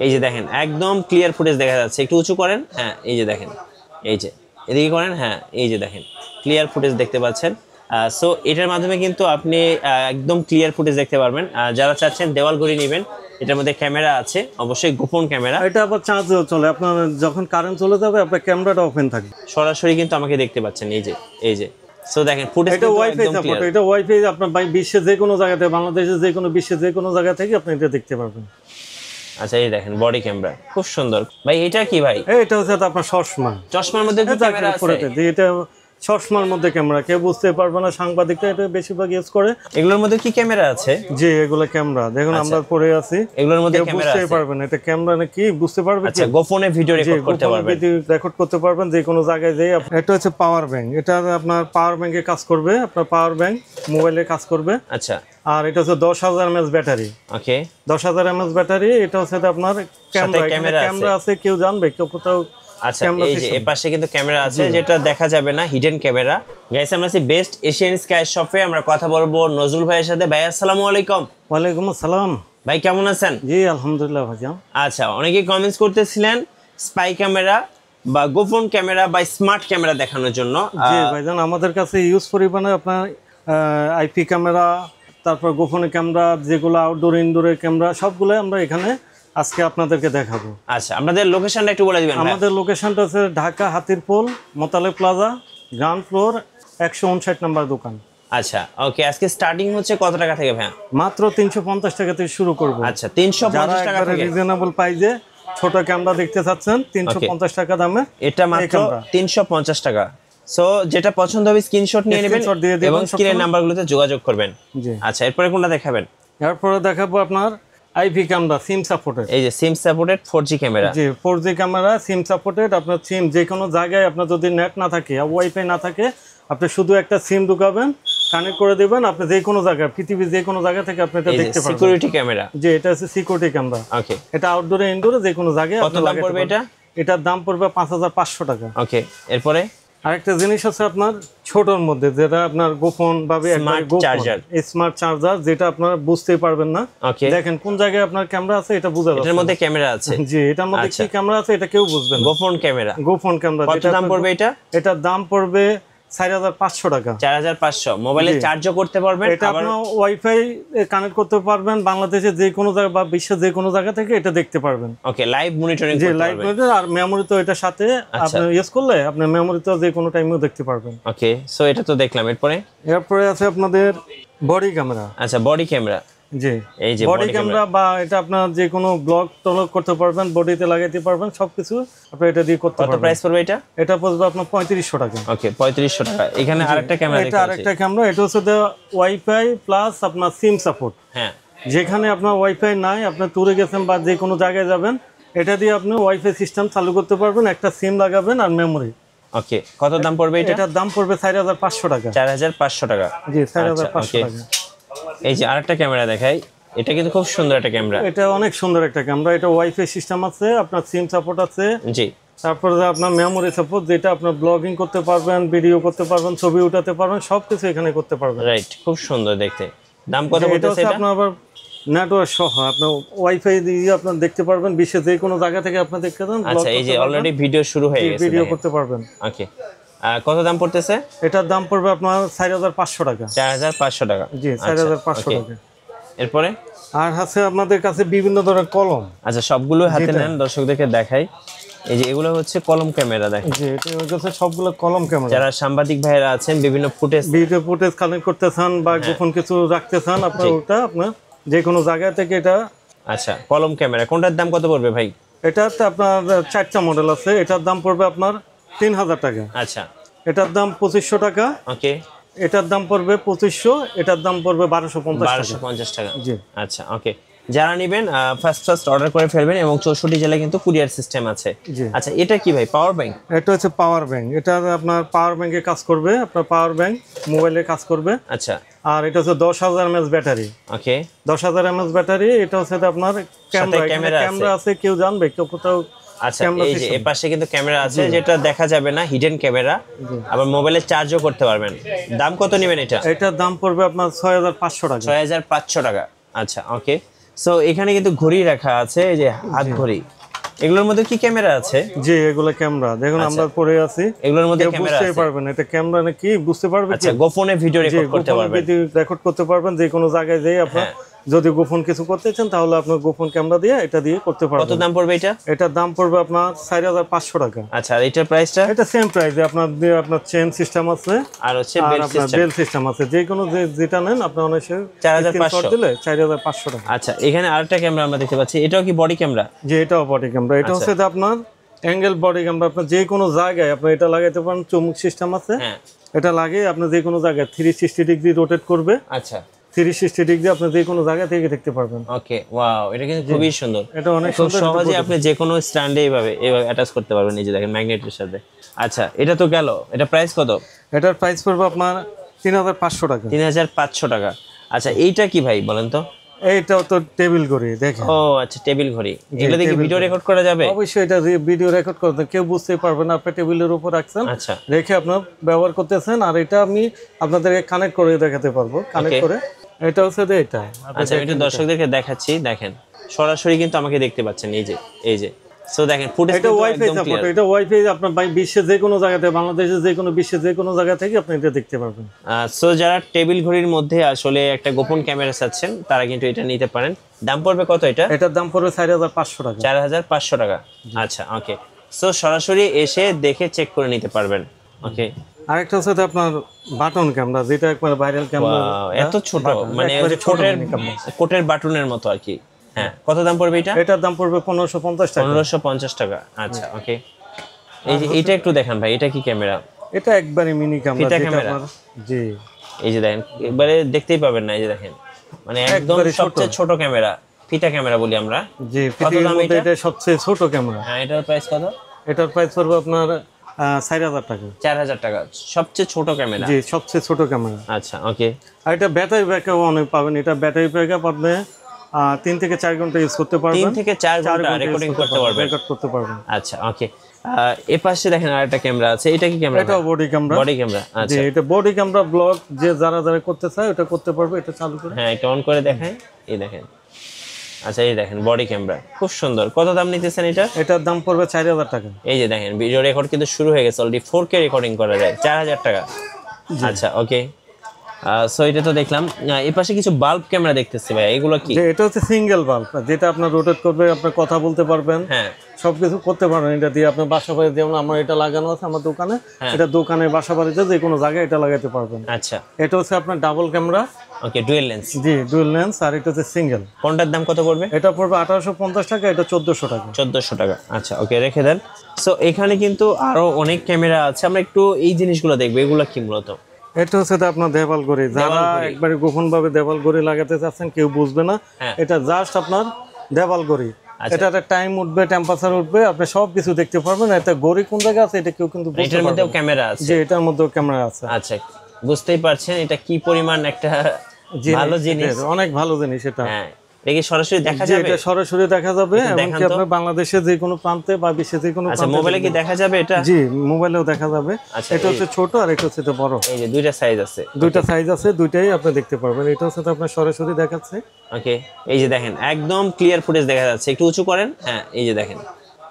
এই যে দেখেন একদম ক্লিয়ার ফুটেজ দেখা যাচ্ছে, একটু উঁচু করেন, হ্যাঁ এই যে দেখেন, এই যে এদিকে করেন, হ্যাঁ এই যে দেখেন ক্লিয়ার ফুটেজ দেখতে পাচ্ছেন। সো এটার মাধ্যমে কিন্তু আপনি একদম ক্লিয়ার ফুটেজ দেখতে পারবেন। যারা চাচ্ছেন দেওয়াল ঘড়ি নেবেন, এটার মধ্যে ক্যামেরা আছে, অবশ্যই গোপন ক্যামেরা। এটা আবার চার্জও চলে, আপনার যখন কারেন্ট চলে যাবে আপনার ক্যামেরাটা ওপেন থাকবে, সরাসরি কিন্তু আমাকে দেখতে পাচ্ছেন, এই যে সো দেখেন ফুটেজ এটা ওয়াইফাই সাপোর্ট, এটা ওয়াইফাই আপনার বিশ্বের যে কোনো জায়গাতে, বাংলাদেশের যে কোনো, বিশ্বের যে কোনো জায়গা থেকে আপনি এটা দেখতে পারবেন। আচ্ছা এই দেখেন বডি ক্যামেরা খুব সুন্দর। ভাই এটা কি ভাই? এটা হচ্ছে আপনার চশমা, চশমার মধ্যে কি ক্যামেরা আছে? এটা চশমার মধ্যে ক্যামেরা, কেউ বুঝতে পারবে না, সাংবাদিকরা এটা বেশিরভাগ ইউজ করে। এগুলোর মধ্যে কি ক্যামেরা আছে? জি এগুলো ক্যামেরা, দেখুন আমরা পরে আছি, এগুলোর মধ্যে ক্যামেরা আছে, বুঝতে পারবেন এটা ক্যামেরা নাকি, বুঝতে পারবে। আচ্ছা গোপনে ভিডিও রেকর্ড করতে পারবেন, রেকর্ড করতে পারবেন যে কোনো জায়গায় যেয়ে। এটা হচ্ছে পাওয়ার ব্যাংক, এটা আপনার পাওয়ার ব্যাংকে কাজ করবে, আপনার পাওয়ার ব্যাংক মোবাইলে কাজ করবে। আচ্ছা আর এটা হচ্ছে 10,000 mAh ব্যাটারি। ওকে 10,000 mAh ব্যাটারি। এটা হচ্ছে আপনার ক্যামেরা আছে, কেউ জানবে কেউ কোথাও। আচ্ছা এই যে এই পাশে কিন্তু ক্যামেরা আছে, যেটা দেখা যাবে না, হিডেন ক্যামেরা। গাইস আমরা আছি বেস্ট এশিয়ান স্কাই শপে, আমরা কথা বলবো নজরুল ভাইয়ের সাথে। ভাই আসসালামু আলাইকুম। ওয়ালাইকুম আসসালাম। ভাই কেমন আছেন? জি আলহামদুলিল্লাহ ভাইজান। আচ্ছা অনেকেই কমেন্টস করতেছিলেন স্পাই ক্যামেরা বা গোপন ক্যামেরা বা স্মার্ট ক্যামেরা দেখানোর জন্য। জি ভাইজান, আমাদের কাছে ইউজ পরিমাণে আপনার আইপি ক্যামেরা, তারপর গোপন ক্যামেরা, যেগুলো আউটডোর ইনডোরের ক্যামেরা, সবগুলো আমরা এখানে আজকে আপনাদেরকে দেখাবো। আচ্ছা আপনাদের লোকেশনটা একটু বলে দিবেন। আমাদের লোকেশনটা হচ্ছে Dhaka Hatirpool মোতালে plaza, ground floor, 159 নম্বর দোকান। আচ্ছা ওকে, আজকে স্টার্টিং হচ্ছে কত টাকা থেকে ভাই? মাত্র 350 টাকা থেকে শুরু করব। আচ্ছা 350 টাকা থেকে রিজনেবল প্রাইসে ছোট ক্যামেরা দেখতে চাচ্ছেন 350 টাকা দামে, এটা মাত্র 350 টাকা। সো যেটা পছন্দ হবে স্ক্রিনশট নিয়ে নেবেন এবং স্ক্রিনের নাম্বারগুলোতে যোগাযোগ করবেন। আচ্ছা এরপরে কোনটা দেখাবেন? এরপরে দেখাবো আপনার আইপি ক্যামেরা, সিম সাপোর্টেড। এই যে সিম সাপোর্টেড 4G ক্যামেরা। জি 4G ক্যামেরা, সিম সাপোর্টেড। আপনার সিম যে কোনো জায়গায়, আপনার যদি নেট না থাকে, ওয়াইফাই না থাকে, আপনি শুধু একটা সিম ঢুকাবেন, কানেক্ট করে দিবেন, আপনি যে কোনো জায়গায়, পৃথিবীর যে কোনো জায়গা থেকে আপনি এটা দেখতে পারবেন। Security camera. জি এটা হচ্ছে সিকিউরিটি ক্যামেরা। ওকে এটা আউটডোরে ইনডোরে যে কোনো জায়গায় কত দাম পড়বে এটা? এটার দাম পড়বে 5,500 টাকা। ওকে এরপরে আরেকটা জিনিস আছে আপনার ছোটর মধ্যে, যেটা আপনার গোপন ভাবে স্মার্ট চার্জার, যেটা আপনার বুঝতেই পারবেন না। দেখেন কোন জায়গায় আপনার ক্যামেরা আছে এটা বোঝা যাচ্ছে, এটার মধ্যে ক্যামেরা আছে। জি এটার মধ্যে কি ক্যামেরা আছে এটা কেউ বুঝবে না। গোপন ক্যামেরা। কত দাম পড়বে এটা? এটার দাম পড়বে 4,500 টাকা। 4,500। মোবাইলে চার্জও করতে পারবেন, এটা আপনি ওয়াইফাই কানেক্ট করতে পারবেন, বাংলাদেশের যে কোনো জায়গা বা বিশ্বের যে কোনো জায়গা থেকে এটা দেখতে পারবেন। ওকে লাইভ মনিটরিং করতে পারবেন। লাইভ মনিটর আর মেমোরি তো এটার সাথে আপনি ইউজ করলে আপনি মেমোরি তো যে কোনো টাইমেও দেখতে পারবেন। ওকে সো এটা তো দেখলাম। এরপরে আছে আপনাদের বডি ক্যামেরা। আচ্ছা বডি ক্যামেরা। জি এই যে বডি ক্যামেরা, বা এটা আপনার যে কোনো ব্লগ টলগ করতে পারবেন, বডিতে লাগাইতে পারবেন, সবকিছু আপনি এটা দিয়ে করতে পারবেন। কত প্রাইস পড়বে এটা? এটা পড়বে আপনার 3500 টাকা। ওকে 3500 টাকা। এখানে আরেকটা ক্যামেরা দেখতে পাচ্ছি। এটা আরেকটা ক্যামেরা, এটা হচ্ছে ওয়াইফাই প্লাস আপনার সিম সাপোর্ট। হ্যাঁ যেখানে আপনার ওয়াইফাই নাই, আপনি ট্যুরে গেছেন বা যে কোনো জায়গায় যাবেন, এটা দিয়ে আপনি ওয়াইফাই সিস্টেম চালু করতে পারবেন, একটা সিম লাগাবেন আর মেমোরি। ওকে কত দাম পড়বে এটা? এটার দাম পড়বে 4,500 টাকা। 4,500 টাকা। জি 4,500 টাকা। এই যে আরেকটা ক্যামেরা দেখাই, এটা কিন্তু খুব সুন্দর একটা ক্যামেরা। এটা অনেক সুন্দর একটা ক্যামেরা, এটা ওয়াইফাই সিস্টেম আছে, আপনার সিম সাপোর্ট আছে। জি তারপরে আপনার মেমোরি সাপোর্ট, যেটা আপনার ব্লগিং করতে পারবেন, ভিডিও করতে পারবেন, ছবি উঠাতে পারবেন, সবকিছু এখানে করতে পারবেন। রাইট খুব সুন্দর দেখতে। দাম কত পড়তেছে এটা? আপনার আবার নেটওয়ার্ক সহ আপনার ওয়াইফাই দিয়ে আপনার দেখতে পারবেন, বিশ্বের যে কোনো জায়গা থেকে আপনি দেখতে পারবেন। আচ্ছা এই যে অলরেডি ভিডিও শুরু হয়ে গেছে, ভিডিও করতে পারবেন। ওকে কত দাম পড়তেছে? এটার দাম পড়বে আপনার 4,500 টাকা। 4,500 টাকা। জি 4,500 টাকা। এরপরে আর আছে আপনাদের কাছে বিভিন্ন ধরনের কলম। আচ্ছা সবগুলো হাতে নেন, দর্শকদেরকে দেখাই। এই যে এগুলো হচ্ছে কলম ক্যামেরা দেখেন। জি এটা হচ্ছে সবগুলো কলম ক্যামেরা। যারা সাংবাদিক ভাইরা আছেন, বিভিন্ন ভিডিও ফুটেজ কালেক্ট করতে চান বা গোপন কিছু রাখতে চান, আপনার ওটা আপনার যে কোনো জায়গা থেকে এটা। আচ্ছা কলম ক্যামেরা কোনটার দাম কত পড়বে ভাই? এটাতে আপনার 4টা মডেল আছে, এটার দাম পড়বে আপনার 3,000 টাকা। আচ্ছা এটার দাম 2,500 টাকা। ওকে এটার দাম পড়বে 2,500, এটার দাম পড়বে 1,250 টাকা। জি আচ্ছা ওকে, যারা নেবেন ফার্স্ট অর্ডার করে ফেলবেন এবং 64 জেলায় কিন্তু কুরিয়ার সিস্টেম আছে। আচ্ছা এটা কি ভাই? Power bank. এটা হচ্ছে পাওয়ার ব্যাংক, এটা আপনার পাওয়ার ব্যাংকে কাজ করবে, আপনার পাওয়ার ব্যাংক মোবাইলে কাজ করবে। আচ্ছা আর এটা হচ্ছে 10,000 mAh ব্যাটারি। ওকে 10,000 mAh ব্যাটারি। এটা হচ্ছে আপনার ক্যামেরা আছে, কেউ জানবে কেউ কোথাও। আচ্ছা এই যে এই পাশে কিন্তু ক্যামেরা আছে, যেটা দেখা যাবে না, হিডেন ক্যামেরা। আবার মোবাইলে চার্জও করতে পারবেন। দাম কত নেবেন এটা? এটার দাম পড়বে আপনার 6,500 টাকা। 6,500 টাকা। আচ্ছা ওকে সো এখানে কিন্তু ঘড়ি রাখা আছে, এই যে হাত ঘড়ি। এগুলোর মধ্যে কি ক্যামেরা আছে? জি, এগুলো ক্যামেরা। দেখুন আমরা পরে আছি, এগুলোর মধ্যে ক্যামেরা বুঝতে আছে। পারবেন এটা ক্যামেরা নাকি বুঝতে পারবেন। আচ্ছা, গোপনে ভিডিও রেকর্ড করতে পারবেন। রেকর্ড করতে পারবেন যে কোনো জায়গায় যেয়ে আপনার যদি গোপন কিছু করতে চান তাহলে আপনার গোপন ক্যামেরা দিয়ে এটা দিয়ে করতে পারবেন। কত দাম পড়বে এটা? এটার দাম পড়বে আপনার 4500 টাকা। আচ্ছা, আর এটার প্রাইসটা? এটা সেম প্রাইসে আপনার চেন সিস্টেম আছে আর হচ্ছে বেল সিস্টেম আছে। যে কোনো যেটা নেন আপনার অনেক 4500 দিলে 4500 টাকা। আচ্ছা, এখানে আরেকটা ক্যামেরা আমরা দেখতে পাচ্ছি, এটাও কি বডি ক্যামেরা? যে এটাও বডি ক্যামেরা। এটা হচ্ছে আপনার অ্যাঙ্গেল বডি ক্যামেরা। আপনার যে কোনো জায়গায় আপনি এটা লাগাইতে পারেন, চুম্বক সিস্টেম আছে। এটা লাগিয়ে আপনি যে কোনো জায়গায় 360 ডিগ্রি রোটেট করবে। আচ্ছা, 360 ডিগ্রি আপনি যে কোনো জায়গা থেকে দেখতে পারবেন। ওকে, ওয়াও, এটা কিন্তু খুবই সুন্দর। এটা অনেক খুব সুন্দর, সহজে আপনি যে কোনো স্ট্যান্ডে এইভাবে অ্যাটাচ করতে পারবেন, এই যে দেখেন ম্যাগনেটের সাথে। আচ্ছা, এটা তো গেল, এটা প্রাইস কত? এটার প্রাইস পড়বে আপনার 3500 টাকা। 3500 টাকা। আচ্ছা, এইটা কি ভাই বলেন তো? এইটাও তো টেবিল ঘড়ি, দেখেন। ও আচ্ছা, টেবিল ঘড়ি। এগুলো দেখি ভিডিও রেকর্ড করা যাবে? অবশ্যই, এটা ভিডিও রেকর্ড করতে কেউ বুঝতেই পারবে না। আপনি টেবিলের উপর রাখছেন, আচ্ছা, রেখে আপনার ব্যবহার করতেছেন। আর এটা আমি আপনাদেরকে কানেক্ট করে দেখাতে পারবো, কানেক্ট করে। এটা হচ্ছে যে এটা। আচ্ছা, আমি একটু দর্শকদেরকে দেখাচ্ছি, দেখেন সরাসরি কিন্তু আমাকে দেখতে পাচ্ছেন, এই যে সো দেখেন ফুটেজ এটা ওয়াইফাই সাপোর্ট। এটা ওয়াইফাই আপনার বিশ্বের যে কোনো জায়গাতে, বাংলাদেশের যে কোনো, বিশ্বের যে কোনো জায়গা থেকে আপনি এটা দেখতে পারবেন। সো যারা টেবিল ঘড়ির মধ্যে আসলে একটা গোপন ক্যামেরা চাচ্ছেন তারা কিন্তু এটা নিতে পারেন। দাম পড়বে কত এটা? এটার দাম পড়বে 4500 টাকা। 4500 টাকা। আচ্ছা, ওকে। সো সরাসরি এসে দেখে চেক করে নিতে পারবেন। ওকে, আরেকটা হচ্ছে আপনার বাটন ক্যামেরা, যেটা একবার ভাইরাল ক্যামেরা। এত ছোট, মানে ওই যে কোটের বাটনের মতো আর কি। হ্যাঁ, কত দাম পড়বে এটা? এটার দাম পড়বে 1550 টাকা। 1550 টাকা। আচ্ছা, ওকে। এই যে এটা একটু দেখেন ভাই, এটা কি ক্যামেরা? এটা একবারে মিনি ক্যামেরা, এটা ক্যামেরা। জি, এই যে দেখেন, একবারে দেখতেই পাবেন না, এই যে দেখেন, মানে একদম সবচেয়ে ছোট ক্যামেরা, ফিতা ক্যামেরা বলি আমরা। জি, ফিতার মধ্যে এটা সবচেয়ে ছোট ক্যামেরা। হ্যাঁ, এটার প্রাইস কত? এটার প্রাইস পড়বে আপনার 4000 টাকা। 4000 টাকা, সবচেয়ে ছোট ক্যামেরা। জি, সবচেয়ে ছোট ক্যামেরা। আচ্ছা, ওকে। আর এটা ব্যাটারি ব্যাকআপ অনেক পাবেন। এটা ব্যাটারি ব্যাকআপ আপনি 3 থেকে 4 ঘন্টা ইউজ করতে পারবেন। 3 থেকে 4 ঘন্টা রেকর্ডিং করতে পারবেন, রেকর্ড করতে পারবেন। আচ্ছা, ওকে। এই পাশে দেখেন আরেকটা ক্যামেরা আছে, এটা কি ক্যামেরা? এটাও বডি ক্যামেরা। বডি ক্যামেরা, আচ্ছা। জি, এটা বডি ক্যামেরা ব্লগ যে যারা করতে চায় এটা করতে পারবে। এটা চালু করে, হ্যাঁ, এটা অন করে দেখাই, এই দেখেন। আচ্ছা, এই দেখেন বডি ক্যামেরা, খুব সুন্দর। কত দাম নিতেছেন এটা? এটার দাম পড়বে 4000 টাকা। এই যে দেখেন ভিডিও রেকর্ড কিন্তু শুরু হয়ে গেছে অলরেডি, 4K রেকর্ডিং করা যায়, 4000 টাকা। আচ্ছা, ওকে। সো এটা তো দেখলাম। এই পাশে কিছু বাল্ব ক্যামেরা দেখতেছি ভাই, এগুলো কি? যে এটা হচ্ছে সিঙ্গেল বাল্ব, যেটা আপনার রোটেট করবে, আপনি কথা বলতে পারবেন। হ্যাঁ, সবকিছু করতে পারবেন এটা দিয়ে। আপনার বাসা বাড়িতে, যেমন আমার এটা লাগানো আছে আমার দোকানে, এটা দোকানে, বাসা বাড়িতে যে কোনো জায়গায় এটা লাগাতে পারবেন। আচ্ছা, এটা হচ্ছে আপনার ডাবল ক্যামেরা। ওকে, ডুয়াল লেন্স। জি, ডুয়াল লেন্স। আর এটা হচ্ছে সিঙ্গেল। কোনটার দাম কত পড়বে? এটা পড়বে 1850 টাকা, এটা 1400 টাকা। 1400 টাকা। আচ্ছা, ওকে, রেখে দেন। সো এখানে কিন্তু আরো অনেক ক্যামেরা আছে, আমরা একটু এই জিনিসগুলো দেখবো। এগুলো কি মূলত? এটা হচ্ছে আপনার দেওয়াল ঘড়ি। যারা একবারে গোপন ভাবে দেওয়াল ঘড়ি লাগাতে চাচ্ছেন, কেউ বুঝবে না, এটা জাস্ট আপনার দেওয়াল ঘড়ি। এটাতে টাইম উঠবে, টেম্পারেচার উঠবে, আপনি সবকিছু দেখতে পারবেন। এটা ঘড়ি কোন জায়গায় আছে এটা কেউ কিন্তু বুঝতে এটার পারবে মধ্যেও না। ক্যামেরা আছে? যে এটার মধ্যেও ক্যামেরা আছে। আচ্ছা, বুঝতেই পারছেন এটা কি পরিমাণ একটা ভালো জিনিস, অনেক ভালো জিনিস এটা। হ্যাঁ, এটা কি সরাসরি দেখা যে যাবে? এটা সরাসরি দেখা যাবে, এমনকি আপনার বাংলাদেশের যে কোনো প্রান্তে বা বিশ্বের যে কোনো আচ্ছা, প্রান্তে। মোবাইলে কি দেখা যাবে এটা? জি, মোবাইলেও দেখা যাবে। আচ্ছা, এটা হচ্ছে ছোট আর এটা হচ্ছে বড়। এই যে দুইটা সাইজ আছে। দুইটা সাইজ আছে, দুইটাই আপনি দেখতে পারবেন। এটা হচ্ছে আপনার সরাসরি দেখাচ্ছে। ওকে, এই যে দেখেন একদম ক্লিয়ার ফুটেজ দেখা যাচ্ছে। একটু উঁচু করেন, হ্যাঁ, এই যে দেখেন,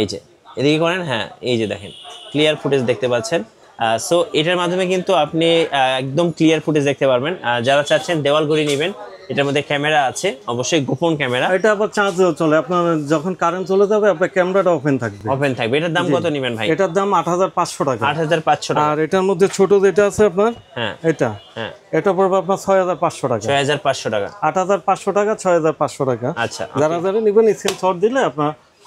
এই যে এদিকে করেন, হ্যাঁ, এই যে দেখেন ক্লিয়ার ফুটেজ দেখতে পাচ্ছেন। সো এটার মাধ্যমে কিন্তু আপনি একদম ক্লিয়ার ফুটেজ দেখতে পারবেন। যারা চাচ্ছেন দেওয়াল ঘড়ি নেবেন, এটার মধ্যে ক্যামেরা আছে, অবশ্যই গোপন ক্যামেরা। এটা আবার চার্জও চলে। আপনার যখন কারেন্ট চলে যাবে আপনার ক্যামেরাটা ওপেন থাকবে। ওপেন থাকবে। এটার দাম কত নেবেন ভাই? এটার দাম 8500 টাকা। 8500 টাকা। আর এটার মধ্যে ছোট যেটা আছে আপনার, হ্যাঁ, এটা পড়বে আপনার 6500 টাকা। 6500 টাকা। 8500 টাকা, 6500 টাকা। আচ্ছা, যারা নেবেন স্ক্রিনশট দিলে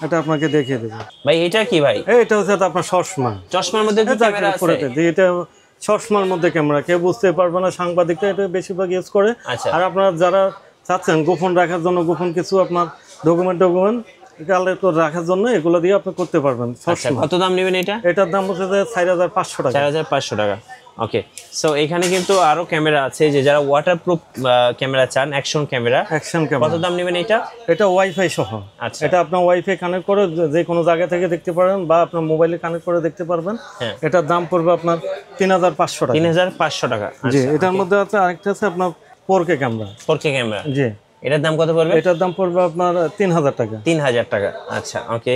এটা আপনাকে দেখিয়ে দেবে। ভাই এটা কি ভাই? এটা হচ্ছে আপনার চশমা। চশমার মধ্যে কি ক্যামেরা আছে? এটা চশমার মধ্যে ক্যামেরা, কেউ বুঝতে পারবে না। সাংবাদিকরা এটা বেশিরভাগ ইউজ করে। আর আপনার যারা চাচ্ছেন গোপন রাখার জন্য, গোপন কিছু আপনার ডকুমেন্ট কালেক্ট করে রাখার জন্য, এগুলো দিয়ে আপনি করতে পারবেন। কত দাম নেবেন এটা? এটার দাম হচ্ছে 4500 টাকা। 4500 টাকা। ওকে, সো এখানে কিন্তু আরো ক্যামেরা আছে, যে যারা ওয়াটারপ্রুফ ক্যামেরা চান, অ্যাকশন ক্যামেরা। কত দাম নেবেন এটা? এটা ওয়াইফাই সহ। আচ্ছা, এটা আপনার ওয়াইফাই কানেক্ট করে যে কোনো জায়গা থেকে দেখতে পারবেন, বা আপনার মোবাইলে কানেক্ট করে দেখতে পারবেন। এটার দাম পড়বে আপনার 3500 টাকা। 3500 টাকা। জি, এটার মধ্যে আছে আরেকটা আছে আপনার 4K ক্যামেরা। 4K camera. জি, এটার দাম কত পড়বে? এটার দাম পড়বে আপনার 3000 টাকা। 3000 টাকা। আচ্ছা ওকে।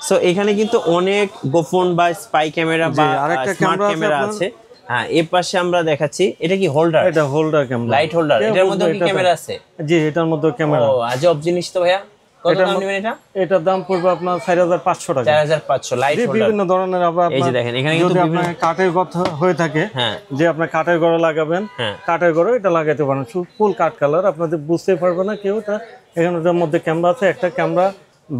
সো এখানে কিন্তু অনেক গোপন বা স্পাই ক্যামেরা বা আরেকটা স্মার্ট ক্যামেরা আছে। হ্যাঁ, এই পাশে আমরা দেখাচ্ছি, এটা কি হোল্ডার? এটা হোল্ডার ক্যামেরা, লাইট হোল্ডার। এটার মধ্যে কি ক্যামেরা আছে? জি, এটার মধ্যে ক্যামেরা। ও আজব জিনিস তো ভাইয়া। কত দাম নেবেন এটা? এটার দাম পড়বে আপনার 4500 টাকা। 4500 লাইট হোল্ডার। বিভিন্ন ধরনের আবার এই যে দেখেন এখানে কিন্তু যদি আপনার কাঠের কথা হয়ে থাকে, হ্যাঁ, যে আপনি কাঠের ঘরে লাগাবেন, হ্যাঁ, কাঠের ঘরে এটা লাগাতে পারেন, ফুল কাঠ কালার, আপনাদের বুঝতে পারবে না কেউ। এটা এখানে এটার মধ্যে ক্যামেরা আছে, একটা ক্যামেরা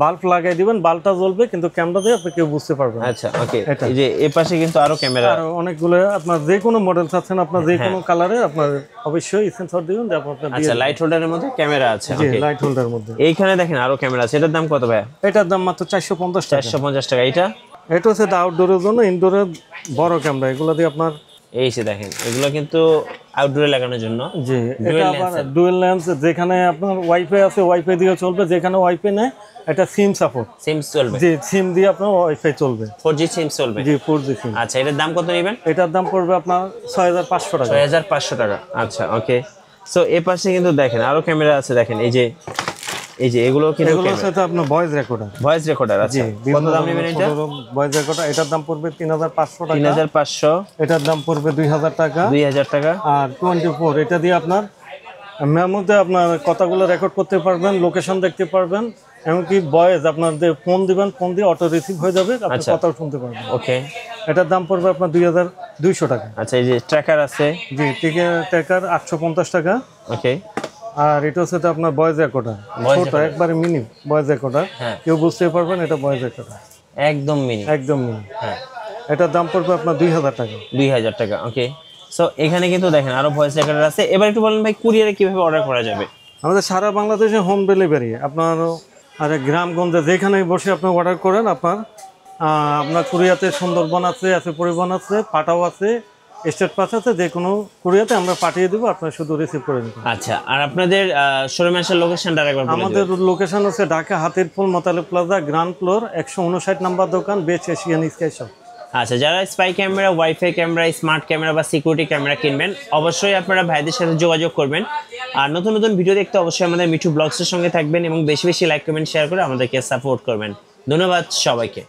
বাল্ব লাগাই দিবেন, বাল্বটা জ্বলবে কিন্তু ক্যামেরা দিয়ে আপনি কেউ বুঝতে পারবেন। আচ্ছা ওকে। এই যে এই পাশে কিন্তু আরো ক্যামেরা, আর অনেকগুলো আপনার যে কোনো মডেল চাচ্ছেন, আপনার যে কোনো কালারে আপনার অবশ্যই সেন্সর দিবেন যে আপনার। আচ্ছা, লাইট হোল্ডারের মধ্যে ক্যামেরা আছে। জি, ওকে, লাইট হোল্ডারের মধ্যে এইখানে দেখেন আরো ক্যামেরা আছে। এটার দাম কত ভাইয়া? এটার দাম মাত্র 450 টাকা। 450 টাকা। এটা এটা হচ্ছে আউটডোরের জন্য, ইনডোরের বড় ক্যামেরা, এগুলো দিয়ে আপনার। এই যে দেখেন এগুলো কিন্তু আউটডোরে লাগানোর জন্য। জি, এটা আবার ডুয়াল লেন্স, যেখানে আপনার ওয়াইফাই আছে ওয়াইফাই দিয়ে চলবে, যেখানে ওয়াইফাই নেই এটা সিম সাপোর্ট। সিম চলবে? জি, সিম দিয়ে আপনার ওয়াইফাই চলবে। 4G সিম চলবে? জি, 4G সিম। আচ্ছা, এটার দাম কত নেবেন? এটার দাম পড়বে আপনার 6500 টাকা। 6500 টাকা। আচ্ছা ওকে। সো এই পাশে কিন্তু দেখেন আরো ক্যামেরা আছে। দেখেন এই যে এগুলো কিন্তু এগুলো হচ্ছে আপনার ভয়েস রেকর্ডার। Voice recorder. আচ্ছা, কত দাম নেবেন এটা? ভয়েস রেকর্ডার, এটার দাম পড়বে 3500 টাকা। 3500। এটার দাম পড়বে 2000 টাকা। 2000 টাকা। আর 24, এটা দিয়ে আপনার মেমোতে আপনার কথাগুলো রেকর্ড করতে পারবেন, লোকেশন দেখতে পারবেন, এমনকি ভয়েস আপনার ফোন দিবেন, ফোন দিয়ে অটো রিসিভ হয়ে যাবে, আপনি কথাও শুনতে পারবেন। ওকে, এটার দাম পড়বে আপনার 2200 টাকা। আচ্ছা, এই যে ট্র্যাকার আছে। জি, ট্র্যাকার 850 টাকা। ওকে। আর এটা হচ্ছে তো আপনার ভয়েস রেকর্ডার, ছোট একবারে মিনি ভয়েস রেকর্ডার, কেউ বুঝতে পারবেন এটা ভয়েস রেকর্ডার, একদম মিনি। একদম মিনি। হ্যাঁ, এটার দাম পড়বে আপনার 2000 টাকা। 2000 টাকা। ওকে। সো এখানে কিন্তু দেখেন আরো ভয়েস রেকর্ডার আছে। এবার একটু বলেন ভাই, কুরিয়ারে কিভাবে অর্ডার করা যাবে? আমাদের সারা বাংলাদেশে হোম ডেলিভারি, আপনার আর গ্রামগঞ্জে যেখানে বসে আপনি অর্ডার করেন, আপনার কুরিয়াতে সুন্দরবন আছে, পরিবহন আছে, পাঠাও আছে, স্টেট পাস আছে, যে কোনো কুরিয়াতে আমরা পাঠিয়ে দেবো, আপনার শুধু রিসিভ করে নেবেন। আচ্ছা, আর আপনাদের শোরুমের লোকেশনটা আরেকবার বলে দিন। আমাদের লোকেশন হচ্ছে Dhaka Hatirpul Motaleb plaza, ground floor, 159 number দোকান, বেস্ট এশিয়ান স্কাই শপ। আচ্ছা, যারা spy camera, wifi camera, smart camera বা সিকিউরিটি ক্যামেরা কিনবেন, অবশ্যই আপনারা ভাইদের সাথে যোগাযোগ করবেন। আর নতুন নতুন ভিডিও দেখতে অবশ্যই আমাদের মিঠু ব্লগসের সঙ্গে থাকবেন এবং বেশি বেশি লাইক, কমেন্ট, শেয়ার করে আমাদেরকে সাপোর্ট করবেন। ধন্যবাদ সবাইকে।